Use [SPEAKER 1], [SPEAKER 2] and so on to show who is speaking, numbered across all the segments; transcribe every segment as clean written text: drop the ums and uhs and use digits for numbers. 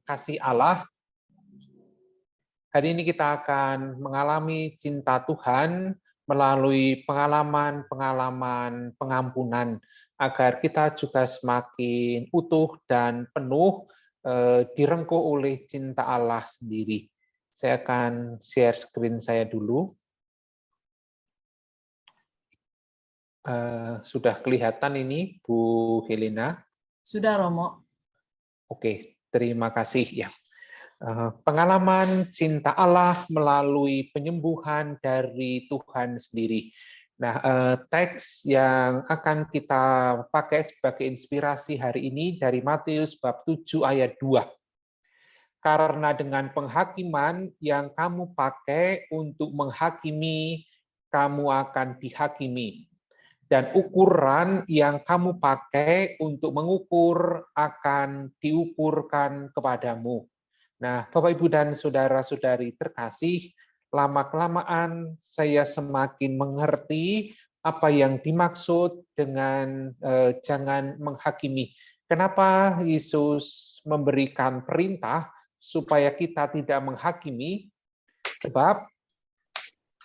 [SPEAKER 1] kasih Allah. Hari ini kita akan mengalami cinta Tuhan melalui pengalaman-pengalaman pengampunan, agar kita juga semakin utuh dan penuh direngkuh oleh cinta Allah sendiri. Saya akan share screen saya dulu. Sudah kelihatan ini, Bu Helena?
[SPEAKER 2] Sudah, Romo.
[SPEAKER 1] Oke, terima kasih ya. Pengalaman cinta Allah melalui penyembuhan dari Tuhan sendiri. Nah, teks yang akan kita pakai sebagai inspirasi hari ini dari Matius bab 7 ayat 2. Karena dengan penghakiman yang kamu pakai untuk menghakimi, kamu akan dihakimi. Dan ukuran yang kamu pakai untuk mengukur akan diukurkan kepadamu. Nah, Bapak, Ibu, dan saudara-saudari terkasih, lama-kelamaan saya semakin mengerti apa yang dimaksud dengan jangan menghakimi. Kenapa Yesus memberikan perintah supaya kita tidak menghakimi? Sebab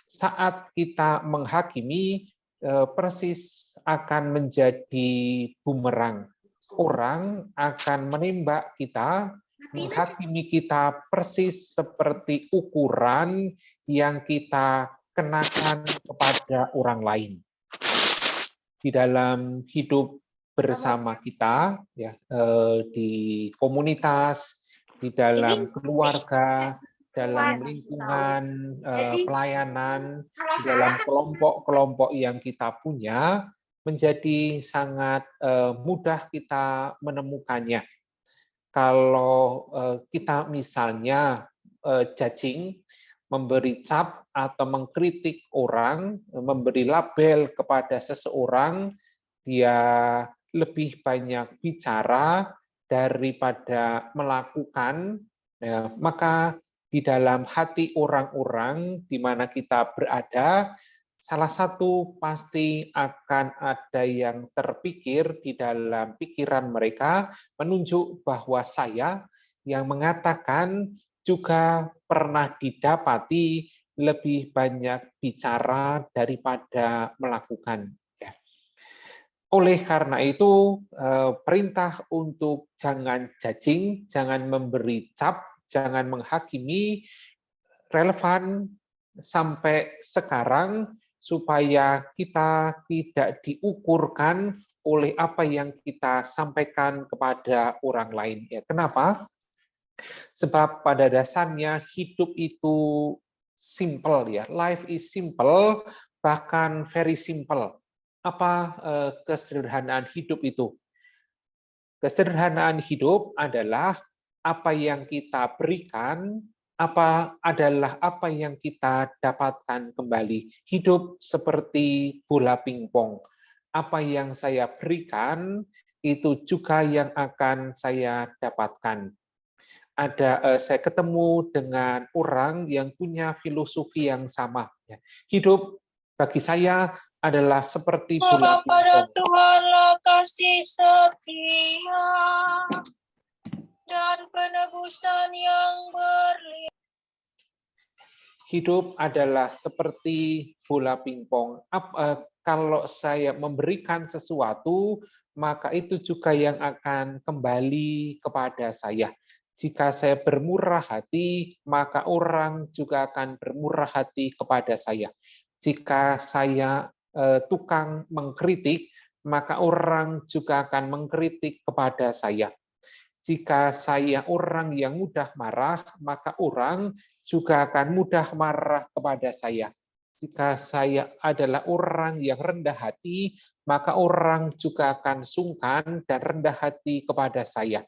[SPEAKER 1] saat kita menghakimi, persis akan menjadi bumerang. Orang akan menembak kita, menghakimi kita persis seperti ukuran yang kita kenakan kepada orang lain. Di dalam hidup bersama kita, ya, di komunitas, di dalam keluarga, dalam lingkungan pelayanan, dalam kelompok-kelompok yang kita punya, menjadi sangat mudah kita menemukannya. Kalau kita misalnya judging, memberi cap atau mengkritik orang, memberi label kepada seseorang, dia lebih banyak bicara daripada melakukan, ya, maka di dalam hati orang-orang di mana kita berada, salah satu pasti akan ada yang terpikir di dalam pikiran mereka, menunjuk bahwa saya yang mengatakan juga pernah didapati lebih banyak bicara daripada melakukan. Oleh karena itu, perintah untuk jangan judging, jangan memberi cap, jangan menghakimi, relevan sampai sekarang, supaya kita tidak diukurkan oleh apa yang kita sampaikan kepada orang lain. Ya, kenapa? Sebab pada dasarnya hidup itu simple, ya. Life is simple, bahkan very simple. Apa kesederhanaan hidup itu? Kesederhanaan hidup adalah apa yang kita berikan, adalah apa yang kita dapatkan kembali. Hidup seperti bola pingpong. Apa yang saya berikan, itu juga yang akan saya dapatkan. Saya ketemu dengan orang yang punya filosofi yang sama. Hidup bagi saya adalah seperti bola pingpong.
[SPEAKER 3] Pada Tuhanlah kasih setia dan penebusan yang berlimpah.
[SPEAKER 1] Hidup adalah seperti bola pingpong. Kalau saya memberikan sesuatu, maka itu juga yang akan kembali kepada saya. Jika saya bermurah hati, maka orang juga akan bermurah hati kepada saya. Jika saya tukang mengkritik, maka orang juga akan mengkritik kepada saya. Jika saya orang yang mudah marah, maka orang juga akan mudah marah kepada saya. Jika saya adalah orang yang rendah hati, maka orang juga akan sungkan dan rendah hati kepada saya.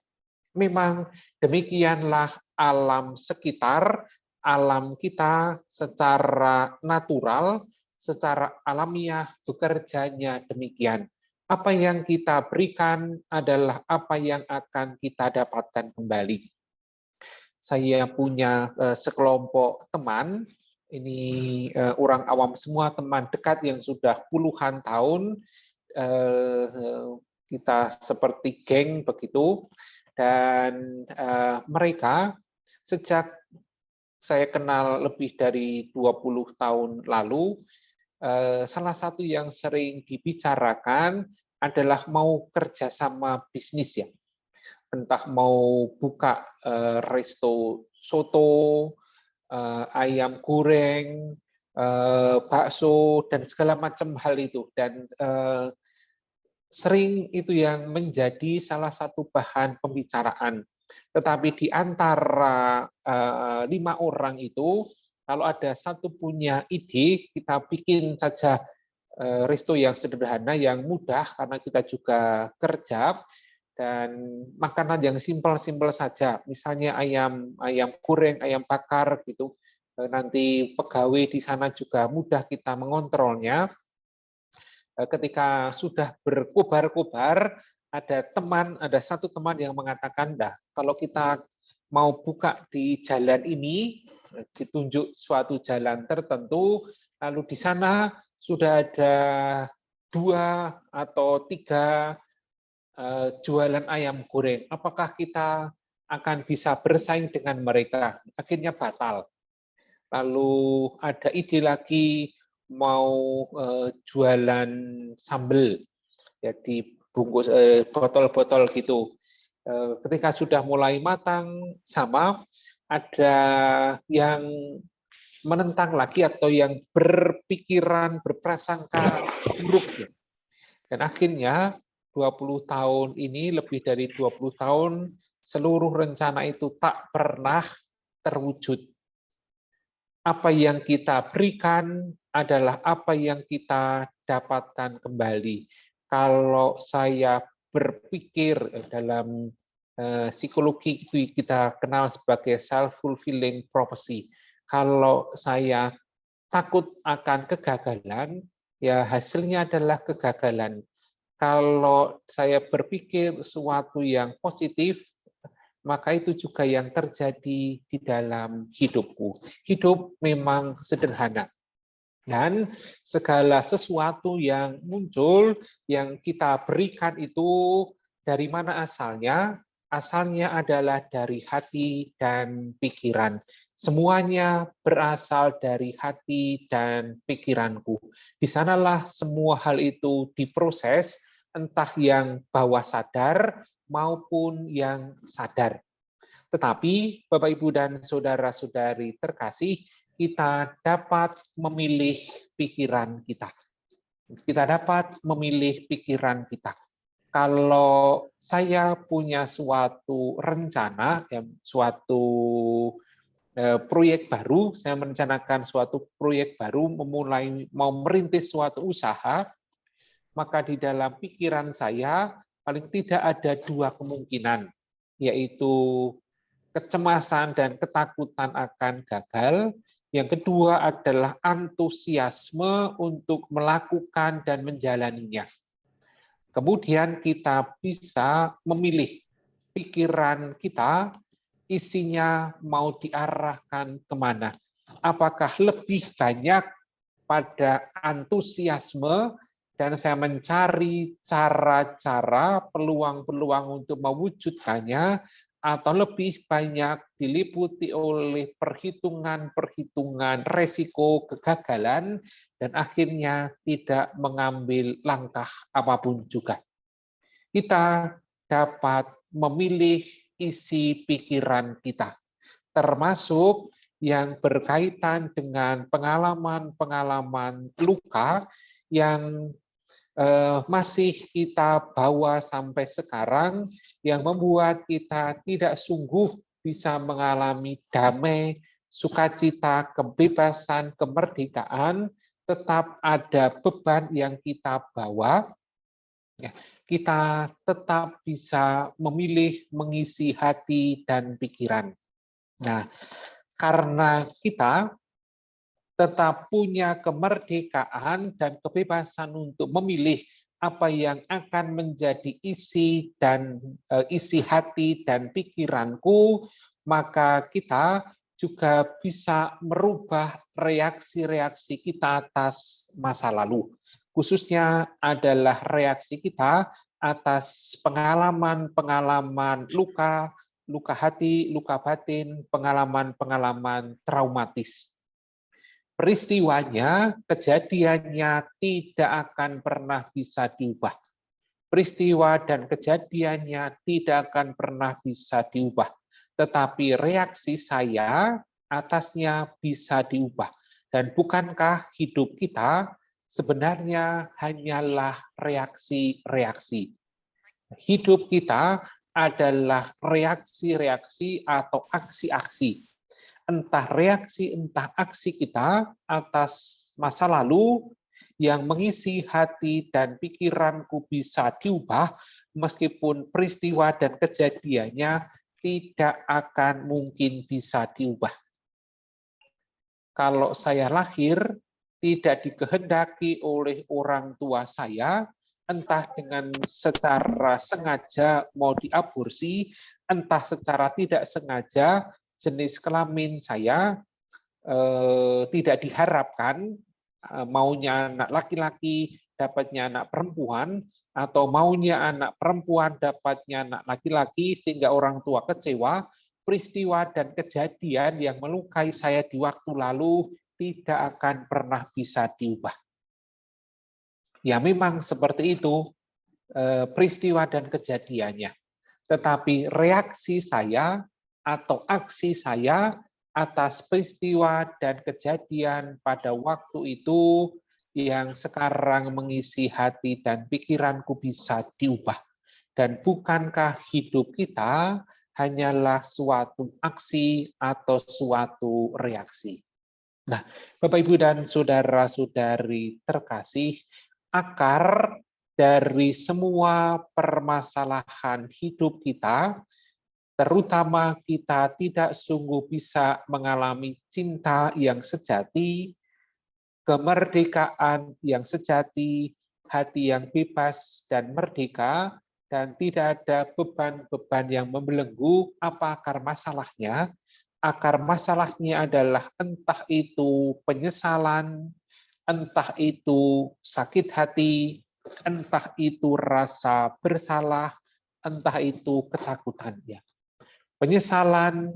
[SPEAKER 1] Memang demikianlah alam sekitar, alam kita secara natural, secara alamiah bekerjanya demikian. Apa yang kita berikan adalah apa yang akan kita dapatkan kembali. Saya punya sekelompok teman, ini orang awam semua, teman dekat yang sudah puluhan tahun, kita seperti geng begitu. Dan mereka sejak saya kenal lebih dari 20 tahun lalu, salah satu yang sering dibicarakan adalah mau kerjasama bisnis ya. Entah mau buka resto soto, ayam goreng, bakso, dan segala macam hal itu. Dan sering itu yang menjadi salah satu bahan pembicaraan. Tetapi di antara 5 orang itu, kalau ada satu punya ide, kita bikin saja resto yang sederhana, yang mudah, karena kita juga kerja, dan makanan yang simpel-simpel saja. Misalnya ayam goreng, ayam bakar gitu. Nanti pegawai di sana juga mudah kita mengontrolnya. Ketika sudah berkobar-kobar, ada satu teman yang mengatakan, "Dah, kalau kita mau buka di jalan ini," ditunjuk suatu jalan tertentu, lalu di sana sudah ada 2 atau 3 jualan ayam goreng. Apakah kita akan bisa bersaing dengan mereka? Akhirnya batal. Lalu ada ide lagi mau jualan sambal ya di bungkus botol-botol gitu. Ketika sudah mulai matang, sama ada yang menentang lagi atau yang berpikiran berprasangka buruk ya. Dan akhirnya 20 tahun ini, lebih dari 20 tahun, seluruh rencana itu tak pernah terwujud. Apa yang kita berikan adalah apa yang kita dapatkan kembali. Kalau saya berpikir dalam psikologi itu kita kenal sebagai self-fulfilling prophecy. Kalau saya takut akan kegagalan, ya hasilnya adalah kegagalan. Kalau saya berpikir sesuatu yang positif, maka itu juga yang terjadi di dalam hidupku. Hidup memang sederhana. Dan segala sesuatu yang muncul, yang kita berikan itu dari mana asalnya? Asalnya adalah dari hati dan pikiran. Semuanya berasal dari hati dan pikiranku. Di sanalah semua hal itu diproses, entah yang bawah sadar maupun yang sadar. Tetapi Bapak, Ibu, dan saudara-saudari terkasih, kita dapat memilih pikiran kita. Kita dapat memilih pikiran kita. Kalau saya punya suatu rencana, suatu proyek baru, saya merencanakan suatu proyek baru, mau merintis suatu usaha, maka di dalam pikiran saya paling tidak ada 2 kemungkinan, yaitu kecemasan dan ketakutan akan gagal. Yang kedua adalah antusiasme untuk melakukan dan menjalaninya. Kemudian kita bisa memilih pikiran kita, isinya mau diarahkan kemana. Apakah lebih banyak pada antusiasme, dan saya mencari cara-cara, peluang-peluang untuk mewujudkannya, atau lebih banyak diliputi oleh perhitungan-perhitungan resiko kegagalan, dan akhirnya tidak mengambil langkah apapun juga. Kita dapat memilih isi pikiran kita, termasuk yang berkaitan dengan pengalaman-pengalaman luka yang masih kita bawa sampai sekarang, yang membuat kita tidak sungguh bisa mengalami damai, sukacita, kebebasan, kemerdekaan, tetap ada beban yang kita bawa. Kita tetap bisa memilih mengisi hati dan pikiran. Nah, karena kita tetap punya kemerdekaan dan kebebasan untuk memilih apa yang akan menjadi isi hati dan pikiranku, maka kita juga bisa merubah reaksi-reaksi kita atas masa lalu. Khususnya adalah reaksi kita atas pengalaman-pengalaman luka, luka hati, luka batin, pengalaman-pengalaman traumatis. Peristiwanya, kejadiannya tidak akan pernah bisa diubah. Peristiwa dan kejadiannya tidak akan pernah bisa diubah. Tetapi reaksi saya atasnya bisa diubah. Dan bukankah hidup kita sebenarnya hanyalah reaksi-reaksi? Hidup kita adalah reaksi-reaksi atau aksi-aksi. Entah reaksi, entah aksi kita atas masa lalu yang mengisi hati dan pikiranku bisa diubah, meskipun peristiwa dan kejadiannya tidak akan mungkin bisa diubah. Kalau saya lahir, tidak dikehendaki oleh orang tua saya, entah dengan secara sengaja mau diaborsi, entah secara tidak sengaja jenis kelamin saya tidak diharapkan, maunya anak laki-laki dapatnya anak perempuan, atau maunya anak perempuan dapatnya anak laki-laki sehingga orang tua kecewa. Peristiwa dan kejadian yang melukai saya di waktu lalu tidak akan pernah bisa diubah. Ya memang seperti itu peristiwa dan kejadiannya. Tetapi reaksi saya atau aksi saya atas peristiwa dan kejadian pada waktu itu yang sekarang mengisi hati dan pikiranku bisa diubah. Dan bukankah hidup kita hanyalah suatu aksi atau suatu reaksi? Nah, Bapak, Ibu, dan saudara-saudari terkasih, akar dari semua permasalahan hidup kita, terutama kita tidak sungguh bisa mengalami cinta yang sejati, kemerdekaan yang sejati, hati yang bebas dan merdeka, dan tidak ada beban-beban yang membelenggu. Apa akar masalahnya? Akar masalahnya adalah entah itu penyesalan, entah itu sakit hati, entah itu rasa bersalah, entah itu ketakutannya. Penyesalan,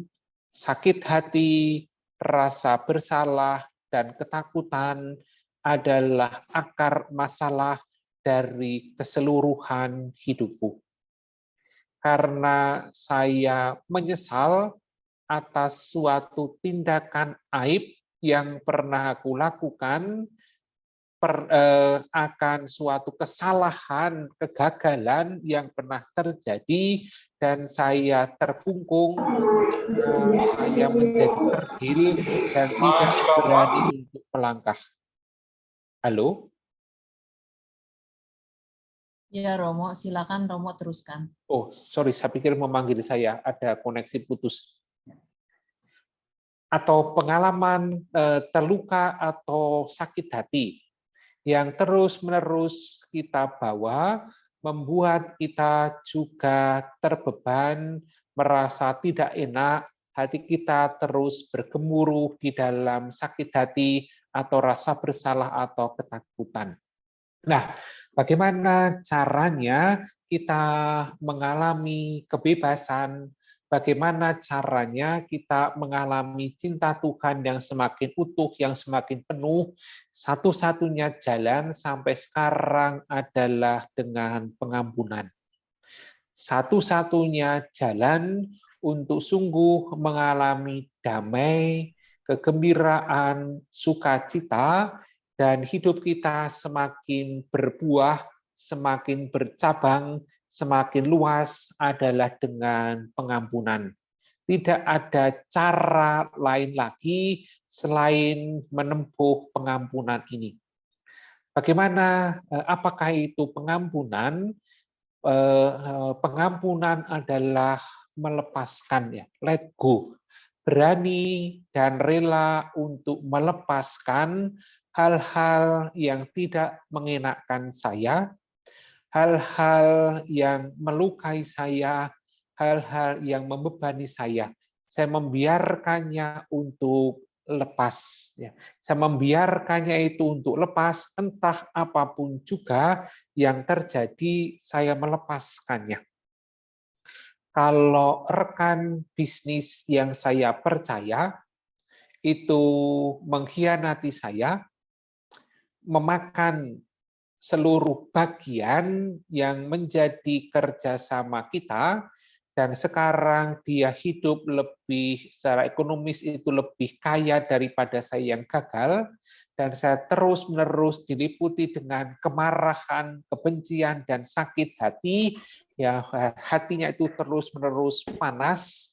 [SPEAKER 1] sakit hati, rasa bersalah, dan ketakutan adalah akar masalah dari keseluruhan hidupku. Karena saya menyesal atas suatu tindakan aib yang pernah aku lakukan, akan suatu kesalahan, kegagalan yang pernah terjadi, dan saya terkungkung, saya menjadi kerdil dan tidak berani untuk melangkah. Halo?
[SPEAKER 2] Ya, Romo, silakan Romo teruskan.
[SPEAKER 1] Oh, sorry, saya pikir memanggil saya, ada koneksi putus. Atau pengalaman terluka atau sakit hati yang terus-menerus kita bawa, membuat kita juga terbeban, merasa tidak enak, hati kita terus bergemuruh di dalam sakit hati atau rasa bersalah atau ketakutan. Nah, bagaimana caranya kita mengalami kebebasan? Bagaimana caranya kita mengalami cinta Tuhan yang semakin utuh, yang semakin penuh? Satu-satunya jalan sampai sekarang adalah dengan pengampunan. Satu-satunya jalan untuk sungguh mengalami damai, kegembiraan, sukacita, dan hidup kita semakin berbuah, semakin bercabang, semakin luas adalah dengan pengampunan. Tidak ada cara lain lagi selain menempuh pengampunan ini. Bagaimana, apakah itu pengampunan? Pengampunan adalah melepaskan, ya, let go. Berani dan rela untuk melepaskan hal-hal yang tidak mengenakkan saya, hal-hal yang melukai saya, hal-hal yang membebani saya. Saya membiarkannya untuk lepas. Ya. Saya membiarkannya itu untuk lepas, entah apapun juga yang terjadi, saya melepaskannya. Kalau rekan bisnis yang saya percaya itu mengkhianati saya, memakan seluruh bagian yang menjadi kerjasama kita, dan sekarang dia hidup lebih secara ekonomis itu lebih kaya daripada saya yang gagal, dan saya terus-menerus diliputi dengan kemarahan, kebencian, dan sakit hati, ya hatinya itu terus-menerus panas.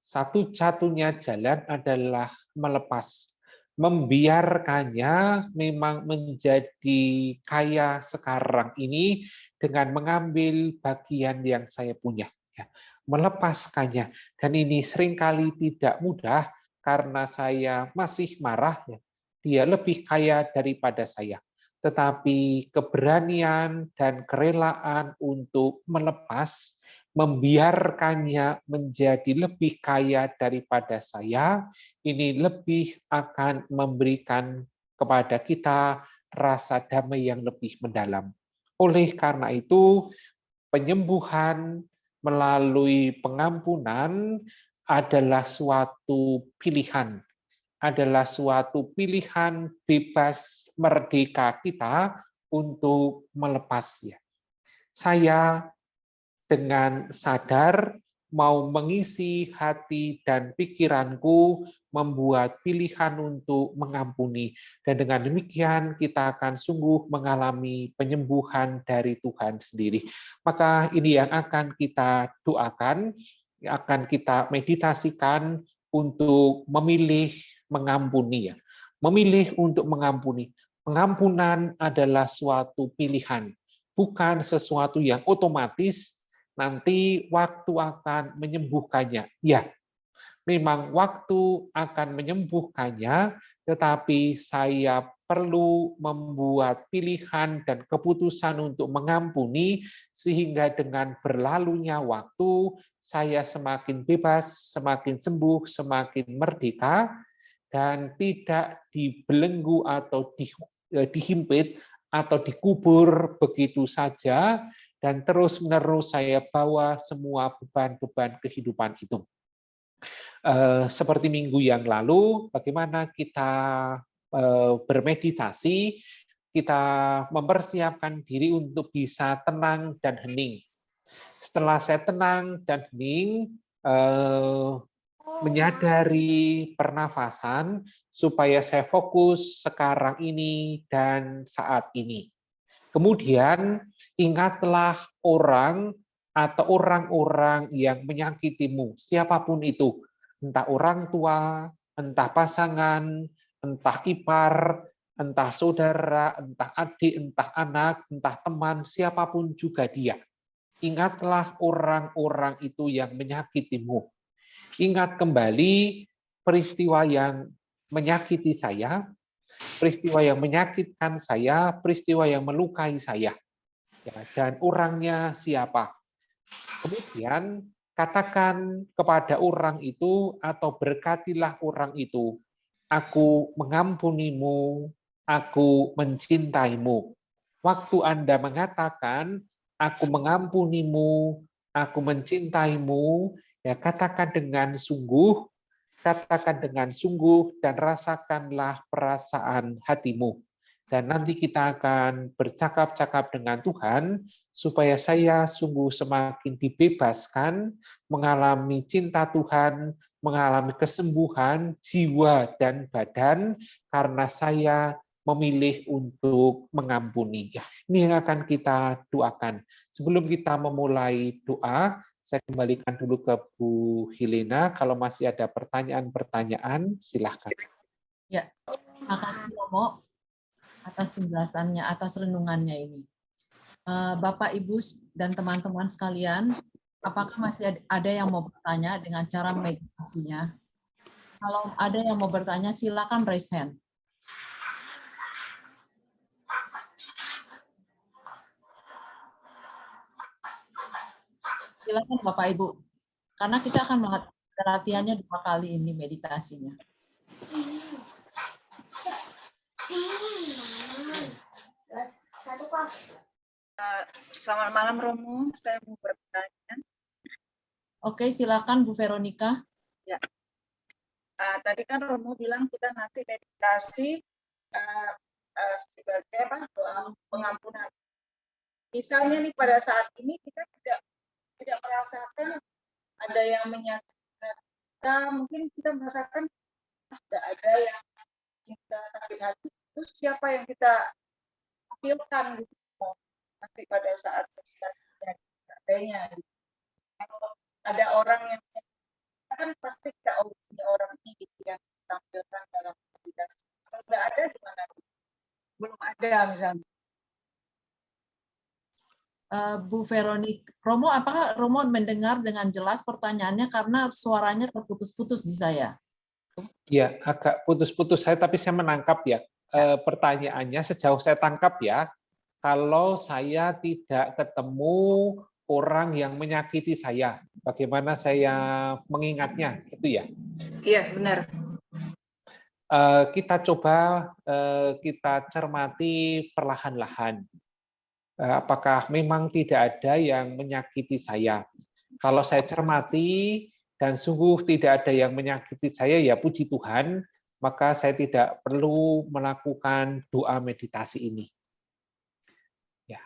[SPEAKER 1] Satu-satunya jalan adalah melepas, membiarkannya memang menjadi kaya sekarang ini dengan mengambil bagian yang saya punya, ya, melepaskannya. Dan ini seringkali tidak mudah karena saya masih marah, ya. Dia lebih kaya daripada saya. Tetapi keberanian dan kerelaan untuk melepas, membiarkannya menjadi lebih kaya daripada saya, ini lebih akan memberikan kepada kita rasa damai yang lebih mendalam. Oleh karena itu, penyembuhan melalui pengampunan adalah suatu pilihan, adalah suatu pilihan bebas merdeka kita untuk melepasnya. Saya dengan sadar mau mengisi hati dan pikiranku, membuat pilihan untuk mengampuni. Dan dengan demikian kita akan sungguh mengalami penyembuhan dari Tuhan sendiri. Maka ini yang akan kita doakan, akan kita meditasikan untuk memilih mengampuni. Memilih untuk mengampuni. Pengampunan adalah suatu pilihan, bukan sesuatu yang otomatis nanti waktu akan menyembuhkannya. Ya, memang waktu akan menyembuhkannya, tetapi saya perlu membuat pilihan dan keputusan untuk mengampuni, sehingga dengan berlalunya waktu, saya semakin bebas, semakin sembuh, semakin merdeka, dan tidak dibelenggu atau dihimpit atau dikubur begitu saja, dan terus-menerus saya bawa semua beban-beban kehidupan itu. Seperti minggu yang lalu, bagaimana kita bermeditasi, kita mempersiapkan diri untuk bisa tenang dan hening. Setelah saya tenang dan hening, menyadari pernafasan supaya saya fokus sekarang ini dan saat ini. Kemudian ingatlah orang atau orang-orang yang menyakitimu, siapapun itu, entah orang tua, entah pasangan, entah ipar, entah saudara, entah adik, entah anak, entah teman, siapapun juga dia. Ingatlah orang-orang itu yang menyakitimu. Ingat kembali peristiwa yang menyakiti saya, peristiwa yang menyakitkan saya, peristiwa yang melukai saya, ya, dan orangnya siapa. Kemudian katakan kepada orang itu atau berkatilah orang itu, aku mengampunimu, aku mencintaimu. Waktu Anda mengatakan, aku mengampunimu, aku mencintaimu, ya katakan dengan sungguh, dan rasakanlah perasaan hatimu. Dan nanti kita akan bercakap-cakap dengan Tuhan, supaya saya sungguh semakin dibebaskan, mengalami cinta Tuhan, mengalami kesembuhan jiwa dan badan, karena saya memilih untuk mengampuni. Ini yang akan kita doakan. Sebelum kita memulai doa, saya kembalikan dulu ke Bu Helena. Kalau masih ada pertanyaan-pertanyaan, silahkan.
[SPEAKER 2] Ya, terima kasih Romo atas penjelasannya, atas renungannya ini. Bapak, Ibu, dan teman-teman sekalian, apakah masih ada yang mau bertanya dengan cara meditasinya? Kalau ada yang mau bertanya, silakan raise hand. Silakan Bapak Ibu, karena kita akan latihannya 2 kali ini meditasinya.
[SPEAKER 4] Selamat malam Romo, saya mau bertanya.
[SPEAKER 2] Oke, silakan Bu Veronica.
[SPEAKER 4] Ya. Tadi kan Romo bilang kita nanti meditasi sebagai apa, doa pengampunan. Misalnya nih pada saat ini kita tidak merasakan ada yang menyakitkan kita, mungkin kita merasakan tidak ada yang kita sakit hati, terus siapa yang kita apilkan gitu nanti pada saat meditasinya adanya gitu. Kalau ada orang yang kan pasti kita punya orang ini gitu yang ditampilkan dalam meditasi. Kalau nggak ada gimana? Belum ada misalnya.
[SPEAKER 2] Bu Veronica, Romo, apakah Romo mendengar dengan jelas pertanyaannya karena suaranya terputus-putus di saya?
[SPEAKER 1] Ya, agak putus-putus saya, tapi saya menangkap ya. Pertanyaannya sejauh saya tangkap ya, kalau saya tidak ketemu orang yang menyakiti saya, bagaimana saya mengingatnya, itu ya?
[SPEAKER 4] Iya, benar.
[SPEAKER 1] Kita coba kita cermati perlahan-lahan. Apakah memang tidak ada yang menyakiti saya? Kalau saya cermati dan sungguh tidak ada yang menyakiti saya, ya puji Tuhan, maka saya tidak perlu melakukan doa meditasi ini. Ya,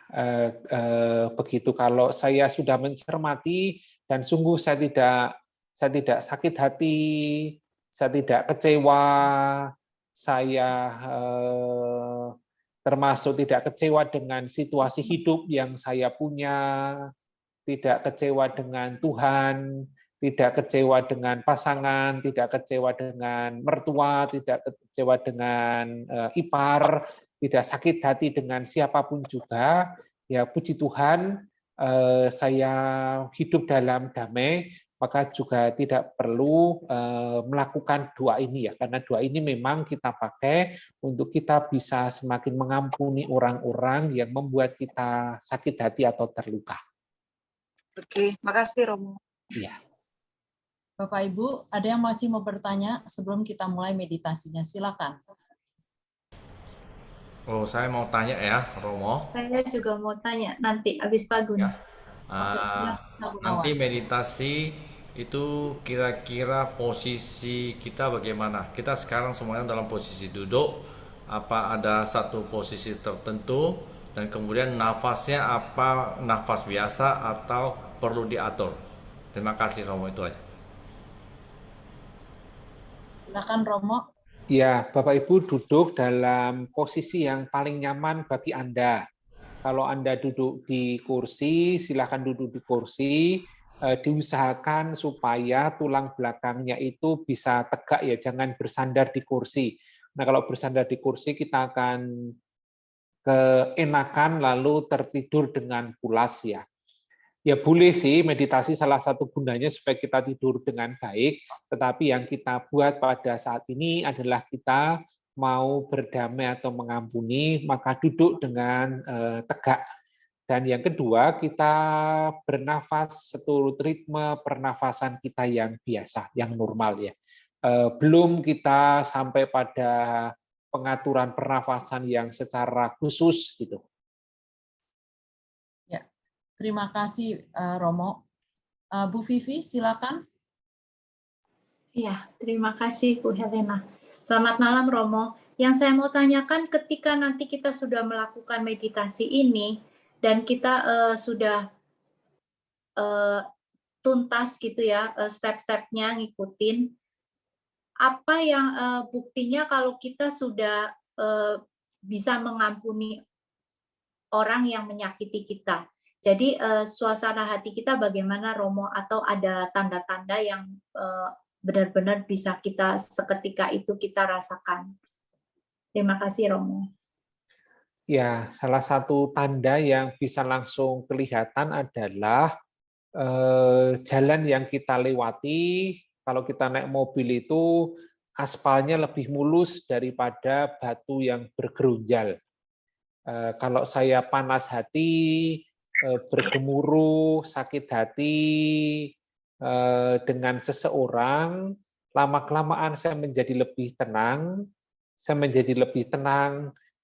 [SPEAKER 1] begitu. Kalau saya sudah mencermati dan sungguh saya tidak sakit hati, saya tidak kecewa, saya termasuk tidak kecewa dengan situasi hidup yang saya punya, tidak kecewa dengan Tuhan, tidak kecewa dengan pasangan, tidak kecewa dengan mertua, tidak kecewa dengan ipar, tidak sakit hati dengan siapapun juga, ya puji Tuhan, saya hidup dalam damai, maka juga tidak perlu melakukan doa ini ya, karena doa ini memang kita pakai untuk kita bisa semakin mengampuni orang-orang yang membuat kita sakit hati atau terluka.
[SPEAKER 4] Oke, makasih Romo.
[SPEAKER 1] Iya.
[SPEAKER 2] Bapak Ibu, ada yang masih mau bertanya sebelum kita mulai meditasinya? Silakan.
[SPEAKER 5] Oh, saya mau tanya ya, Romo.
[SPEAKER 6] Saya juga mau tanya nanti habis Pagun.
[SPEAKER 5] Ya. Nanti meditasi itu kira-kira posisi kita bagaimana? Kita sekarang semuanya dalam posisi duduk, apa ada satu posisi tertentu, dan kemudian nafasnya apa nafas biasa atau perlu diatur? Terima kasih Romo, itu aja.
[SPEAKER 2] Silakan Romo.
[SPEAKER 1] Ya, Bapak Ibu duduk dalam posisi yang paling nyaman bagi Anda. Kalau Anda duduk di kursi, silakan duduk di kursi. Diusahakan supaya tulang belakangnya itu bisa tegak ya, jangan bersandar di kursi. Nah, kalau bersandar di kursi kita akan keenakan lalu tertidur dengan pulas ya. Ya boleh sih, meditasi salah satu gunanya supaya kita tidur dengan baik, tetapi yang kita buat pada saat ini adalah kita mau berdamai atau mengampuni, maka duduk dengan tegak. Dan yang kedua, kita bernafas seturut ritme pernafasan kita yang biasa, yang normal ya. Belum kita sampai pada pengaturan pernafasan yang secara khusus gitu.
[SPEAKER 2] Terima kasih Romo. Bu Vivi, silakan.
[SPEAKER 6] Iya, terima kasih Bu Helena. Selamat malam Romo. Yang saya mau tanyakan ketika nanti kita sudah melakukan meditasi ini dan kita sudah tuntas gitu ya step-stepnya ngikutin, apa yang buktinya kalau kita sudah bisa mengampuni orang yang menyakiti kita? Jadi suasana hati kita bagaimana Romo, atau ada tanda-tanda yang benar-benar bisa kita seketika itu kita rasakan? Terima kasih Romo.
[SPEAKER 1] Ya, salah satu tanda yang bisa langsung kelihatan adalah jalan yang kita lewati. Kalau kita naik mobil itu aspalnya lebih mulus daripada batu yang bergerunjal. Kalau saya panas hati, bergemuruh, sakit hati dengan seseorang, Lama-kelamaan saya menjadi lebih tenang,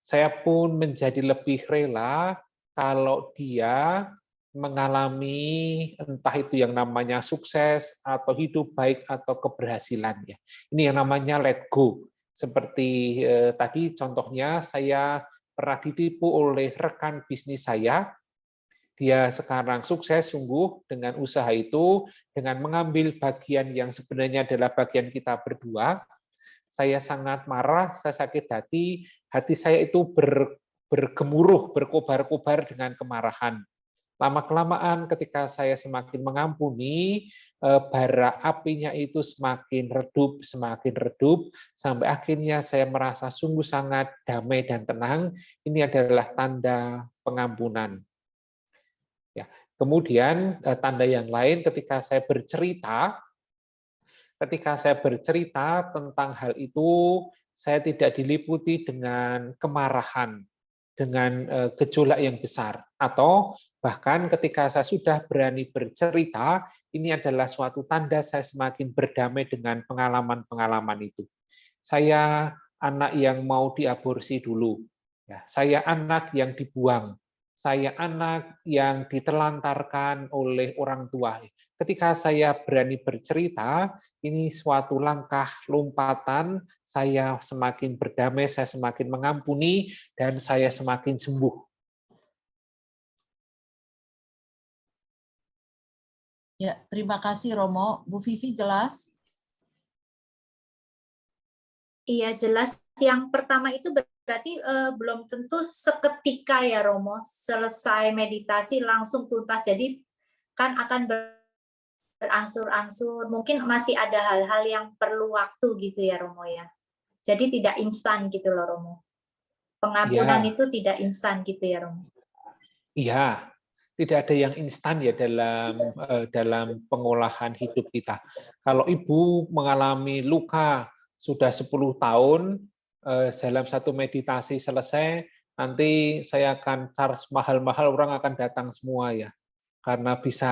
[SPEAKER 1] saya pun menjadi lebih rela kalau dia mengalami entah itu yang namanya sukses atau hidup baik atau keberhasilan ya. Ini yang namanya let go. Seperti tadi contohnya saya pernah ditipu oleh rekan bisnis saya. Dia sekarang sukses sungguh dengan usaha itu, dengan mengambil bagian yang sebenarnya adalah bagian kita berdua. Saya sangat marah, saya sakit hati saya itu bergemuruh, berkobar-kobar dengan kemarahan. Lama-kelamaan ketika saya semakin mengampuni, bara apinya itu semakin redup, sampai akhirnya saya merasa sungguh sangat damai dan tenang. Ini adalah tanda pengampunan. Ya. Kemudian tanda yang lain ketika saya bercerita tentang hal itu, saya tidak diliputi dengan kemarahan, dengan gejolak yang besar, atau bahkan ketika saya sudah berani bercerita, ini adalah suatu tanda saya semakin berdamai dengan pengalaman-pengalaman itu. Saya anak yang mau diaborsi dulu, ya, saya anak yang dibuang, saya anak yang ditelantarkan oleh orang tua. Ketika saya berani bercerita, ini suatu langkah lompatan, saya semakin berdamai, saya semakin mengampuni, dan saya semakin sembuh.
[SPEAKER 2] Ya, terima kasih Romo. Bu Vivi jelas?
[SPEAKER 6] Iya, jelas. Yang pertama itu berarti belum tentu seketika ya Romo, selesai meditasi langsung tuntas. Jadi kan akan berangsur-angsur. Mungkin masih ada hal-hal yang perlu waktu gitu ya Romo ya. Jadi tidak instan gitu loh Romo. Pengampunan itu tidak instan gitu ya Romo.
[SPEAKER 1] Iya, tidak ada yang instan ya dalam pengolahan hidup kita. Kalau Ibu mengalami luka sudah 10 tahun, dalam satu meditasi selesai, nanti saya akan charge mahal-mahal, orang akan datang semua ya. Karena bisa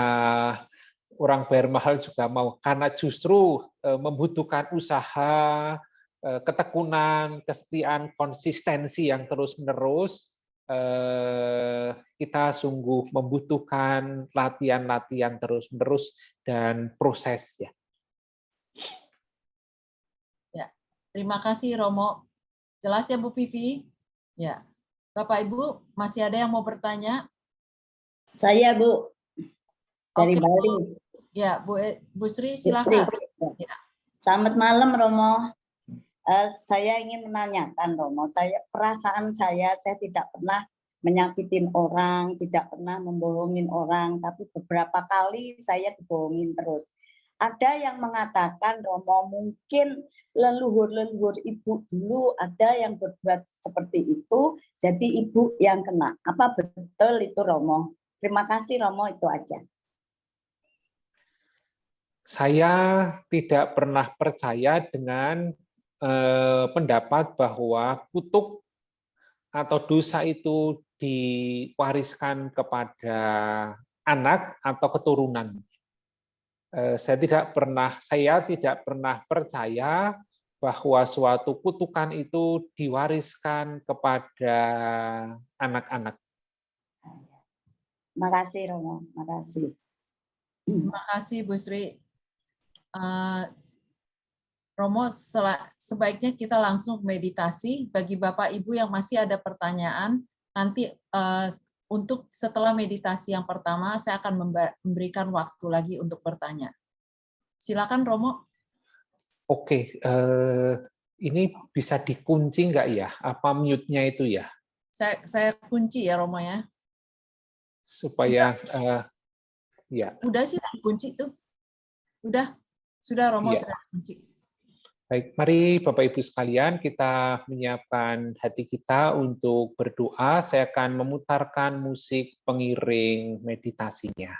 [SPEAKER 1] orang bayar mahal juga mau, karena justru membutuhkan usaha, ketekunan, kesetiaan, konsistensi yang terus-menerus. Kita sungguh membutuhkan latihan-latihan terus-menerus dan proses ya.
[SPEAKER 2] Ya, terima kasih Romo. Jelas ya Bu Vivi? Ya. Bapak Ibu, masih ada yang mau bertanya?
[SPEAKER 7] Saya Bu, dari Bali.
[SPEAKER 2] Ya, Bu Sri silakan.
[SPEAKER 7] Ya. Selamat malam Romo. Saya ingin menanyakan Romo, perasaan saya tidak pernah menyakitin orang, tidak pernah membohongin orang, tapi beberapa kali saya dibohongin terus. Ada yang mengatakan Romo mungkin leluhur Ibu dulu ada yang berbuat seperti itu, jadi Ibu yang kena. Apa betul itu Romo? Terima kasih Romo, itu aja.
[SPEAKER 1] Saya tidak pernah percaya dengan pendapat bahwa kutuk atau dosa itu diwariskan kepada anak atau keturunan. Saya tidak pernah percaya bahwa suatu kutukan itu diwariskan kepada anak-anak.
[SPEAKER 7] Makasih Romo, makasih.
[SPEAKER 2] Terima kasih Bu Sri. Romo, sebaiknya kita langsung meditasi. Bagi Bapak Ibu yang masih ada pertanyaan, nanti untuk setelah meditasi yang pertama, saya akan memberikan waktu lagi untuk bertanya. Silakan Romo.
[SPEAKER 1] Oke, ini bisa dikunci nggak ya? Apa mute-nya itu ya?
[SPEAKER 2] Saya kunci ya Romo ya.
[SPEAKER 1] Supaya ya.
[SPEAKER 2] Udah sih dikunci tuh. Sudah Romo
[SPEAKER 1] Ya.
[SPEAKER 2] sudah kunci.
[SPEAKER 1] Baik, mari Bapak Ibu sekalian kita menyiapkan hati kita untuk berdoa. Saya akan memutarkan musik pengiring meditasinya.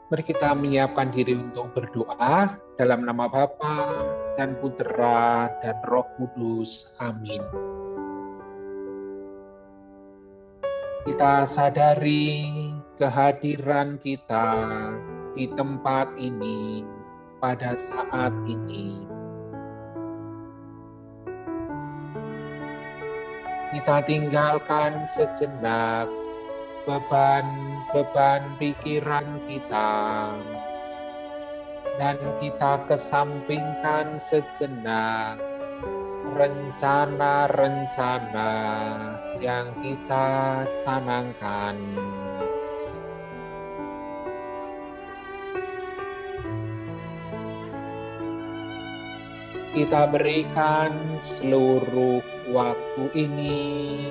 [SPEAKER 1] Mari kita menyiapkan diri untuk berdoa dalam nama Bapa dan Putera dan Roh Kudus. Amin. Kita sadari kehadiran kita di tempat ini pada saat ini. Kita tinggalkan sejenak beban-beban pikiran kita, dan kita kesampingkan sejenak rencana-rencana yang kita canangkan. Kita berikan seluruh waktu ini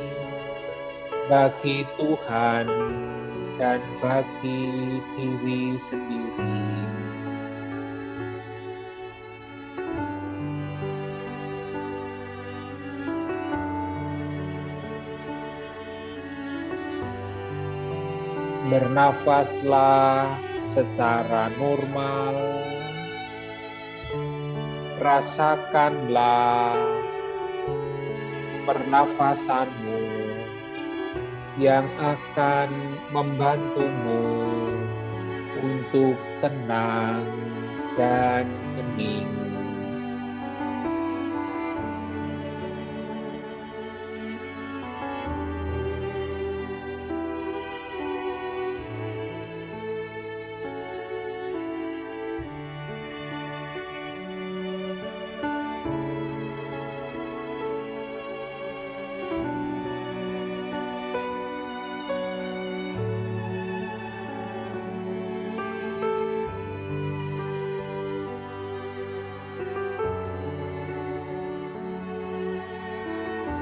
[SPEAKER 1] bagi Tuhan dan bagi diri sendiri. Bernafaslah secara normal. Rasakanlah pernafasanmu yang akan membantumu untuk tenang dan hening.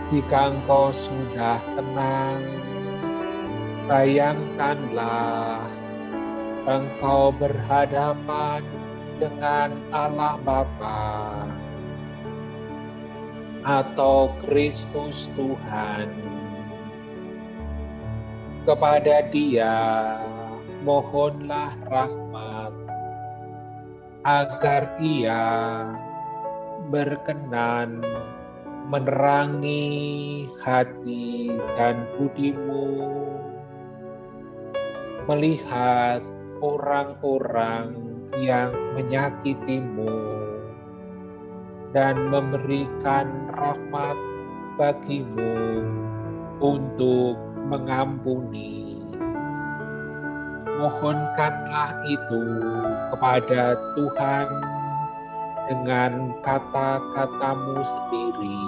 [SPEAKER 1] Jika engkau sudah tenang, bayangkanlah engkau berhadapan dengan Allah Bapa atau Kristus Tuhan. Kepada Dia mohonlah rahmat agar Ia berkenan menerangi hati dan budimu, melihat orang-orang yang menyakitimu, dan memberikan rahmat bagimu untuk mengampuni. Mohonkanlah itu kepada Tuhan dengan kata-katamu sendiri.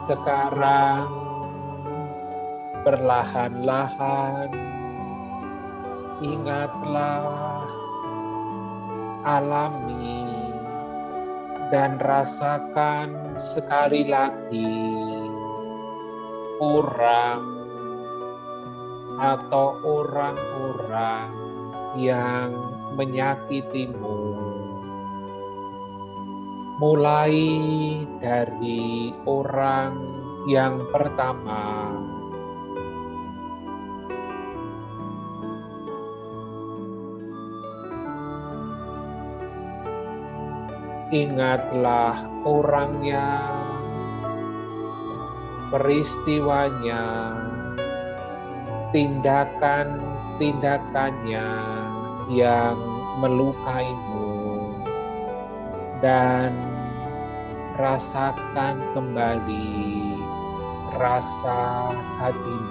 [SPEAKER 1] Sekarang perlahan-lahan ingatlah, alami, dan rasakan sekali lagi orang atau orang-orang yang menyakitimu. Mulai dari orang yang pertama, ingatlah orangnya, peristiwanya, tindakan-tindakannya yang melukaimu, dan rasakan kembali rasa hatimu.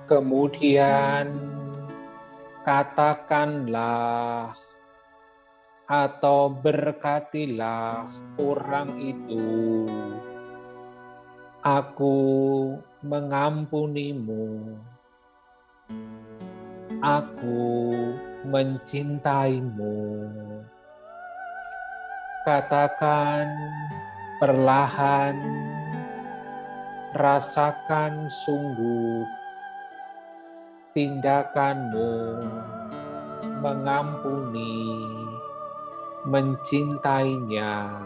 [SPEAKER 1] Kemudian katakanlah atau berkatilah orang itu, aku mengampunimu, aku mencintaimu. Katakan perlahan, rasakan sungguh tindakanmu mengampuni, mencintainya.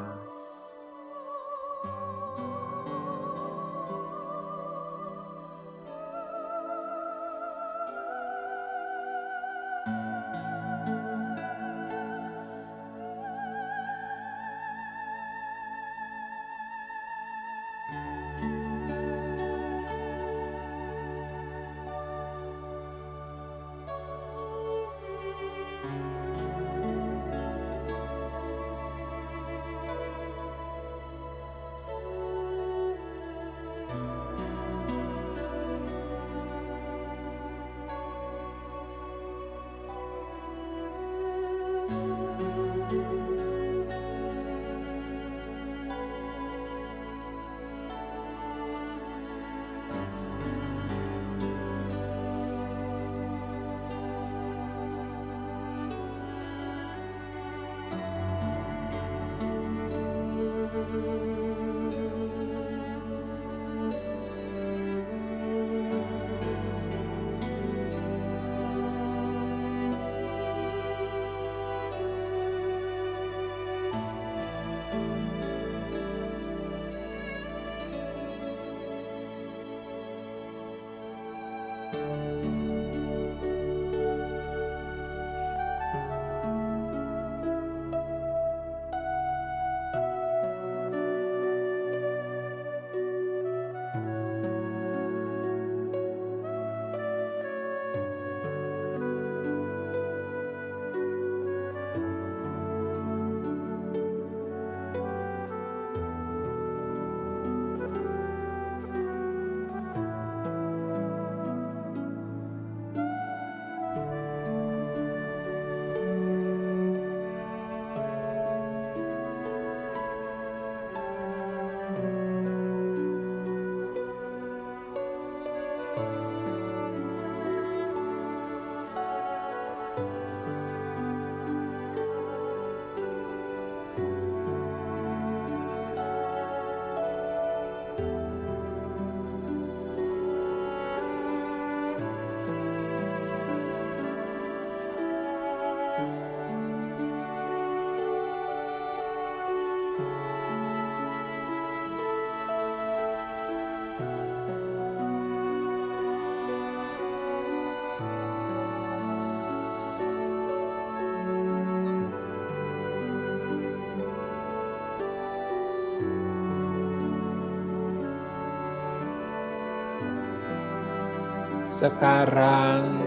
[SPEAKER 1] Sekarang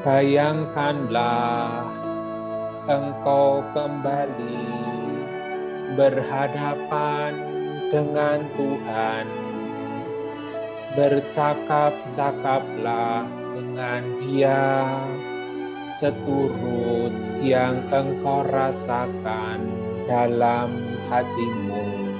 [SPEAKER 1] bayangkanlah engkau kembali berhadapan dengan Tuhan. Bercakap-cakaplah dengan Dia seturut yang engkau rasakan dalam hatimu.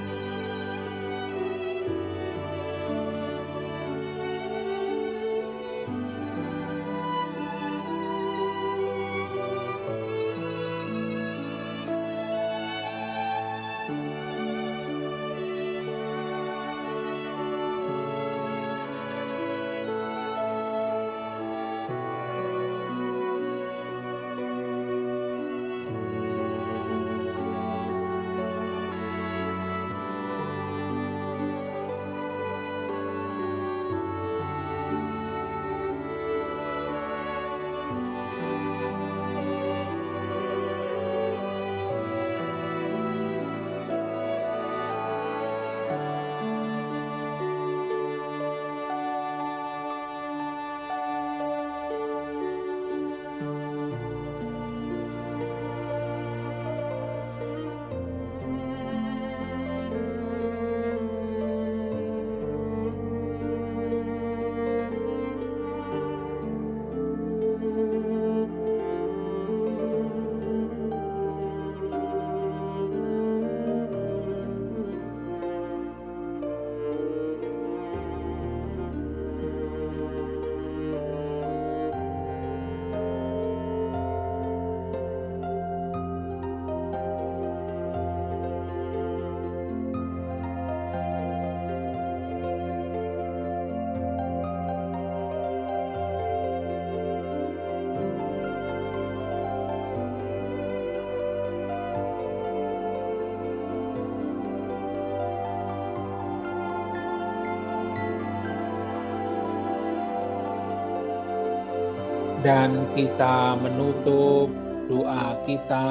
[SPEAKER 1] Dan kita menutup doa kita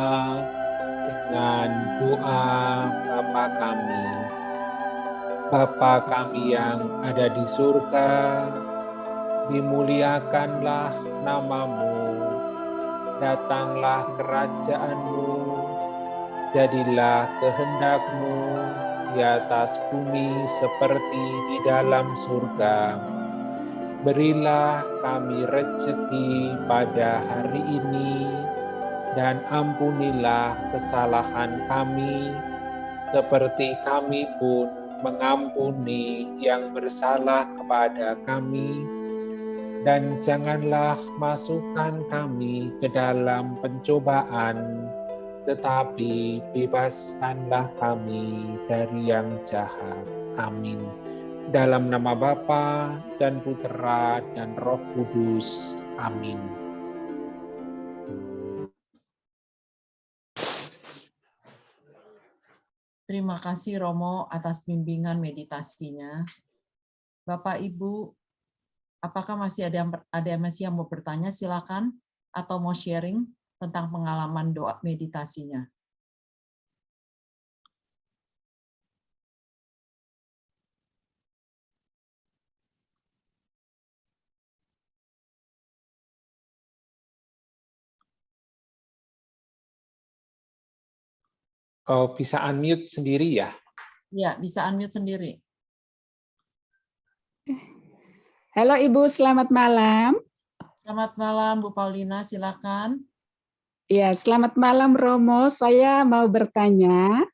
[SPEAKER 1] dengan doa Bapa kami. Bapa kami yang ada di surga, dimuliakanlah namamu, datanglah kerajaan-Mu, jadilah kehendak-Mu di atas bumi seperti di dalam surga. Berilah kami rezeki pada hari ini, dan ampunilah kesalahan kami, seperti kami pun mengampuni yang bersalah kepada kami. Dan janganlah masukkan kami ke dalam pencobaan, tetapi bebaskanlah kami dari yang jahat. Amin. Dalam nama Bapa dan Putera dan Roh Kudus. Amin.
[SPEAKER 2] Terima kasih Romo atas bimbingan meditasinya. Bapak Ibu, apakah masih ada yang mau bertanya? Silakan, atau mau sharing tentang pengalaman doa meditasinya.
[SPEAKER 1] Oh, bisa unmute sendiri ya?
[SPEAKER 2] Ya, bisa unmute sendiri.
[SPEAKER 8] Halo Ibu, selamat malam.
[SPEAKER 2] Selamat malam Bu Paulina, silakan.
[SPEAKER 8] Ya, selamat malam Romo. Saya mau bertanya,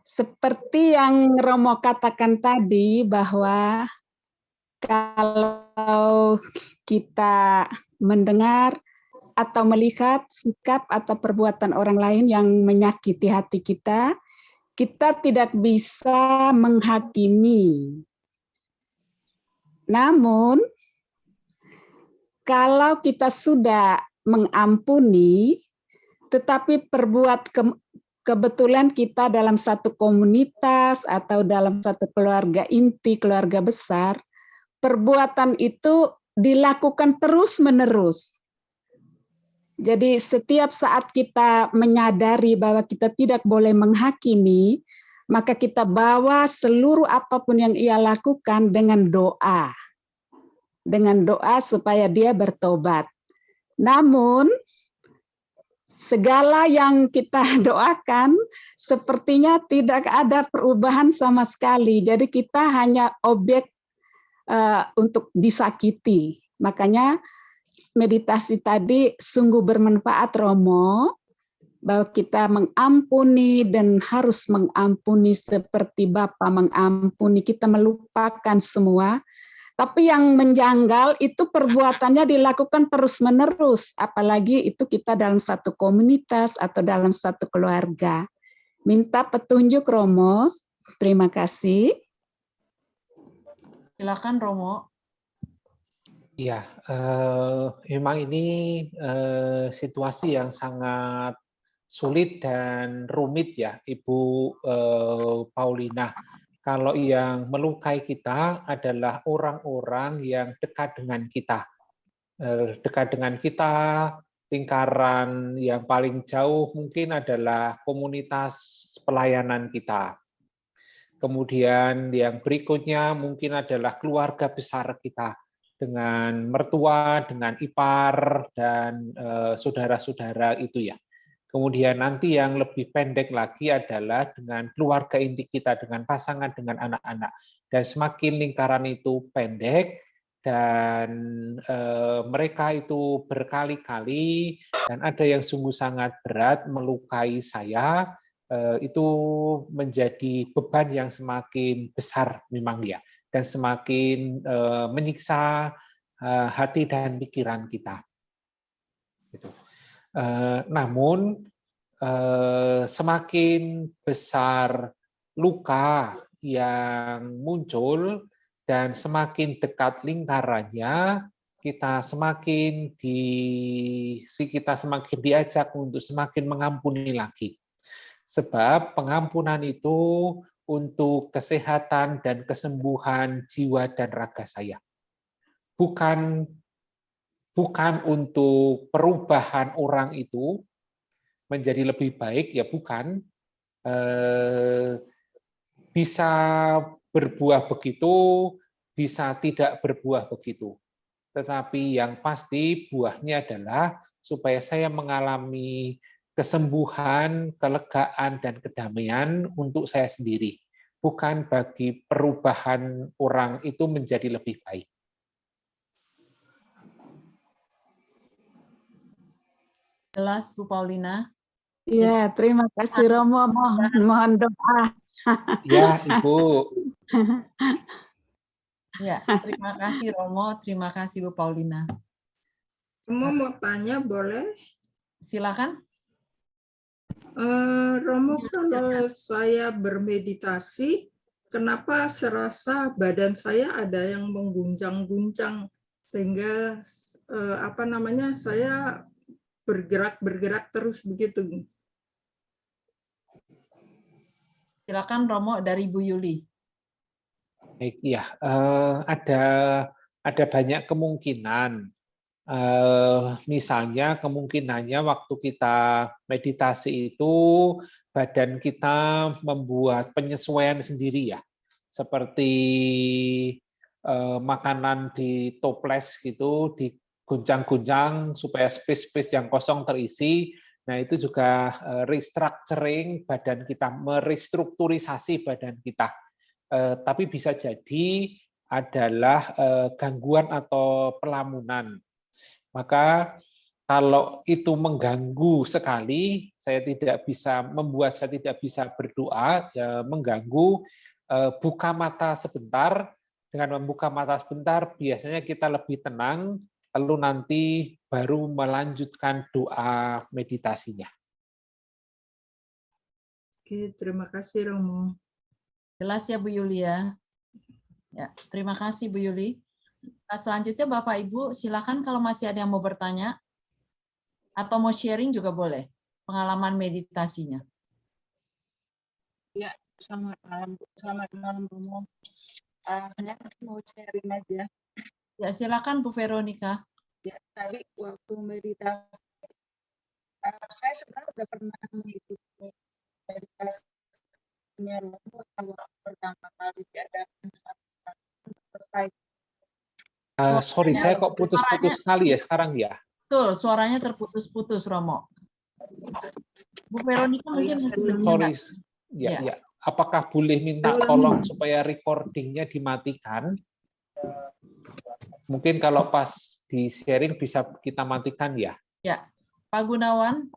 [SPEAKER 8] seperti yang Romo katakan tadi bahwa kalau kita mendengar atau melihat sikap atau perbuatan orang lain yang menyakiti hati kita, kita tidak bisa menghakimi. Namun, kalau kita sudah mengampuni, tetapi kebetulan kita dalam satu komunitas atau dalam satu keluarga inti, keluarga besar, perbuatan itu dilakukan terus-menerus. Jadi setiap saat kita menyadari bahwa kita tidak boleh menghakimi, maka kita bawa seluruh apapun yang ia lakukan dengan doa. Dengan doa supaya dia bertobat. Namun, segala yang kita doakan sepertinya tidak ada perubahan sama sekali. Jadi kita hanya objek untuk disakiti. Makanya meditasi tadi sungguh bermanfaat Romo, bahwa kita mengampuni dan harus mengampuni seperti Bapa mengampuni, kita melupakan semua. Tapi yang menjanggal itu perbuatannya dilakukan terus-menerus, apalagi itu kita dalam satu komunitas atau dalam satu keluarga. Minta petunjuk Romo, terima kasih.
[SPEAKER 2] Silakan Romo.
[SPEAKER 1] Ya, memang ini situasi yang sangat sulit dan rumit ya, Ibu Paulina. Kalau yang melukai kita adalah orang-orang yang dekat dengan kita. Dekat dengan kita, lingkaran yang paling jauh mungkin adalah komunitas pelayanan kita. Kemudian yang berikutnya mungkin adalah keluarga besar kita, dengan mertua, dengan ipar, dan saudara-saudara itu ya. Kemudian nanti yang lebih pendek lagi adalah dengan keluarga inti kita, dengan pasangan, dengan anak-anak. Dan semakin lingkaran itu pendek, dan mereka itu berkali-kali, dan ada yang sungguh sangat berat melukai saya, itu menjadi beban yang semakin besar memang ya. Dan semakin menyiksa hati dan pikiran kita. Gitu. Namun semakin besar luka yang muncul dan semakin dekat lingkarannya, kita semakin diajak untuk semakin mengampuni lagi. Sebab pengampunan itu untuk kesehatan dan kesembuhan jiwa dan raga saya. Bukan bukan untuk perubahan orang itu menjadi lebih baik, ya bukan. Bisa berbuah begitu, bisa tidak berbuah begitu. Tetapi yang pasti buahnya adalah supaya saya mengalami kesembuhan, kelegaan, dan kedamaian untuk saya sendiri. Bukan bagi perubahan orang itu menjadi lebih baik.
[SPEAKER 2] Jelas, Bu Paulina?
[SPEAKER 8] Ya, terima kasih Romo. Mohon doa.
[SPEAKER 1] Ya, Ibu.
[SPEAKER 2] Ya, terima kasih Romo, terima kasih Bu Paulina.
[SPEAKER 9] Romo mau tanya boleh?
[SPEAKER 2] Silakan.
[SPEAKER 9] Romo, kalau saya bermeditasi, kenapa serasa badan saya ada yang mengguncang-guncang sehingga saya bergerak terus begitu.
[SPEAKER 2] Silakan Romo dari Bu Yuli.
[SPEAKER 1] Baik, ya, ada banyak kemungkinan. Misalnya kemungkinannya waktu kita meditasi itu badan kita membuat penyesuaian sendiri ya, seperti makanan di toples gitu, diguncang-guncang supaya space-space yang kosong terisi. Nah, itu juga restructuring badan kita, merestrukturisasi badan kita. Tapi bisa jadi adalah gangguan atau pelamunan. Maka kalau itu mengganggu sekali, saya tidak bisa berdoa, ya, mengganggu, buka mata sebentar. Dengan membuka mata sebentar, biasanya kita lebih tenang, lalu nanti baru melanjutkan doa meditasinya.
[SPEAKER 9] Oke, terima kasih Romo.
[SPEAKER 2] Jelas ya Bu Yuli ya. Ya, terima kasih Bu Yuli. Nah, selanjutnya Bapak Ibu, silakan kalau masih ada yang mau bertanya atau mau sharing juga boleh pengalaman meditasinya.
[SPEAKER 4] Ya, selamat malam Romo. Hanya mau sharing aja.
[SPEAKER 2] Ya, silakan Bu Veronica.
[SPEAKER 4] Ya, tadi waktu meditasi, saya sebenarnya sudah pernah mengikuti meditasinya Romo kalau pertama kali diadakan selesai.
[SPEAKER 1] Sorry, saya kok putus-putus sekali ya sekarang ya.
[SPEAKER 2] Betul, suaranya terputus-putus Romo. Bu Veronica mungkin
[SPEAKER 1] sorry. Ya. Apakah boleh minta tolong supaya recordingnya dimatikan? Mungkin kalau pas di sharing bisa kita matikan ya.
[SPEAKER 2] Ya, Pak Gunawan.